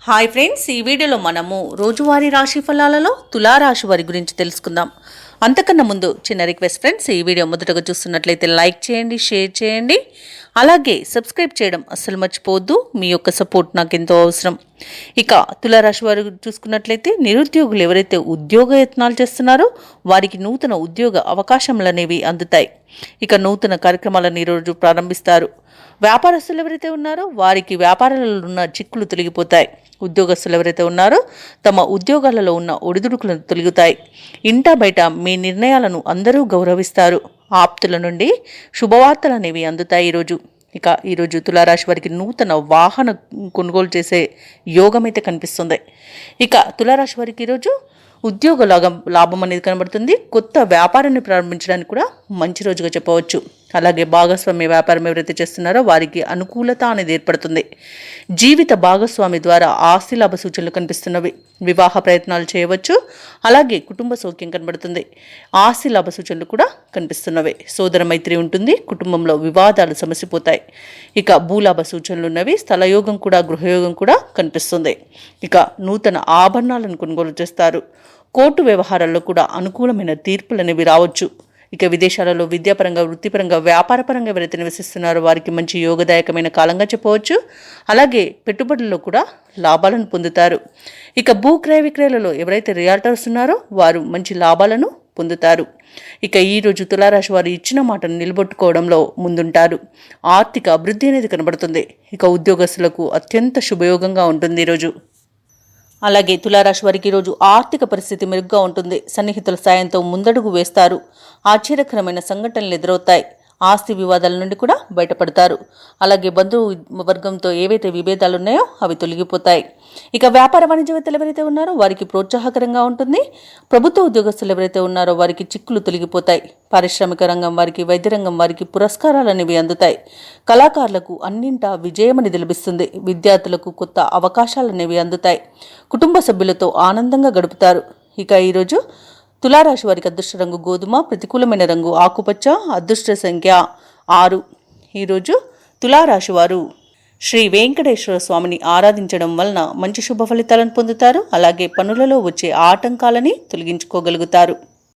Hi friends, ఈ వీడియోలో మనము రోజువారీ రాశి ఫలాలలో తులారాశి వారి గురించి తెలుసుకుందాం. అంతకన్నా ముందు చిన్న రిక్వెస్ట్ ఫ్రెండ్స్, ఈ వీడియో మొదటగా చూస్తున్నట్లయితే లైక్ చేయండి, షేర్ చేయండి, అలాగే సబ్స్క్రైబ్ చేయడం అస్సలు మర్చిపోవద్దు. మీ యొక్క సపోర్ట్ నాకు ఎంతో అవసరం. ఇక తులారాశి వారు చూసుకున్నట్లయితే నిరుద్యోగులు ఎవరైతే ఉద్యోగ యత్నాలు చేస్తున్నారో వారికి నూతన ఉద్యోగ అవకాశములు అనేవి అందుతాయి. ఇక నూతన కార్యక్రమాలను ఈరోజు ప్రారంభిస్తారు. వ్యాపారస్తులు ఎవరైతే ఉన్నారో వారికి వ్యాపారాలలో ఉన్న చిక్కులు తొలగిపోతాయి. ఉద్యోగస్తులు ఎవరైతే ఉన్నారో తమ ఉద్యోగాలలో ఉన్న ఒడిదుడుకులు తొలగుతాయి. ఇంటా బయట మీ నిర్ణయాలను అందరూ గౌరవిస్తారు. ఆప్తుల నుండి శుభవార్తలు అనేవి అందుతాయి ఈరోజు. ఇక ఈరోజు తులారాశి వారికి నూతన వాహన కొనుగోలు చేసే యోగం అయితే కనిపిస్తుంది. ఇక తులారాశి వారికి ఈరోజు ఉద్యోగ లాభం అనేది కనబడుతుంది. కొత్త వ్యాపారాన్ని ప్రారంభించడానికి కూడా మంచి రోజుగా చెప్పవచ్చు. అలాగే భాగస్వామ్య వ్యాపారం ఎవరైతే చేస్తున్నారో వారికి అనుకూలత అనేది ఏర్పడుతుంది. జీవిత భాగస్వామి ద్వారా ఆస్తి లాభ సూచనలు కనిపిస్తున్నవి. వివాహ ప్రయత్నాలు చేయవచ్చు. అలాగే కుటుంబ సౌఖ్యం కనబడుతుంది. ఆస్తి లాభ సూచనలు కూడా కనిపిస్తున్నవి. సోదర మైత్రి ఉంటుంది. కుటుంబంలో వివాదాలు సమసిపోతాయి. ఇక భూలాభ సూచనలు ఉన్నవి. స్థలయోగం కూడా గృహయోగం కూడా కనిపిస్తుంది. ఇక నూతన ఆభరణాలను కొనుగోలు చేస్తారు. కోర్టు వ్యవహారాల్లో కూడా అనుకూలమైన తీర్పులు అనేవి రావచ్చు. ఇక విదేశాలలో విద్యాపరంగా, వృత్తిపరంగా, వ్యాపారపరంగా ఎవరైతే నివసిస్తున్నారో వారికి మంచి యోగదాయకమైన కాలంగా చెప్పవచ్చు. అలాగే పెట్టుబడుల్లో కూడా లాభాలను పొందుతారు. ఇక భూక్రయ విక్రయాలలో ఎవరైతే రియాల్టర్స్ ఉన్నారో వారు మంచి లాభాలను పొందుతారు. ఇక ఈరోజు తులారాశి వారు ఇచ్చిన మాటను నిలబెట్టుకోవడంలో ముందుంటారు. ఆర్థిక అభివృద్ధి అనేది కనబడుతుంది. ఇక ఉద్యోగస్తులకు అత్యంత శుభయోగంగా ఉంటుంది ఈరోజు. అలాగే తులారాశి వారికి ఈరోజు ఆర్థిక పరిస్థితి మెరుగ్గా ఉంటుంది. సన్నిహితుల సాయంతో ముందడుగు వేస్తారు. ఆశ్చర్యకరమైన సంఘటనలు ఎదురవుతాయి. ఆస్తి వివాదాల నుండి కూడా బయటపడతారు. అలాగే బంధువు వర్గంతో ఏవైతే విభేదాలు ఉన్నాయో అవి తొలగిపోతాయి. ఇక వ్యాపార వాణిజ్యవేత్తలు ఎవరైతే ఉన్నారో వారికి ప్రోత్సాహకరంగా ఉంటుంది. ప్రభుత్వ ఉద్యోగస్తులు ఎవరైతే ఉన్నారో వారికి చిక్కులు తొలగిపోతాయి. పారిశ్రామిక రంగం వారికి, వైద్య రంగం వారికి పురస్కారాలు అనేవి అందుతాయి. కళాకారులకు అన్నింటా విజయమని లభిస్తుంది. విద్యార్థులకు కొత్త అవకాశాలు అనేవి అందుతాయి. కుటుంబ సభ్యులతో ఆనందంగా గడుపుతారు. ఇక ఈరోజు తులారాశి వారికి అదృష్ట రంగు గోధుమ, ప్రతికూలమైన రంగు ఆకుపచ్చ, అదృష్ట సంఖ్య 6. ఈరోజు తులారాశి వారు శ్రీ వెంకటేశ్వర స్వామిని ఆరాధించడం వలన మంచి శుభ ఫలితాలను పొందుతారు. అలాగే పనులలో వచ్చే ఆటంకాలని తొలగించుకోగలుగుతారు.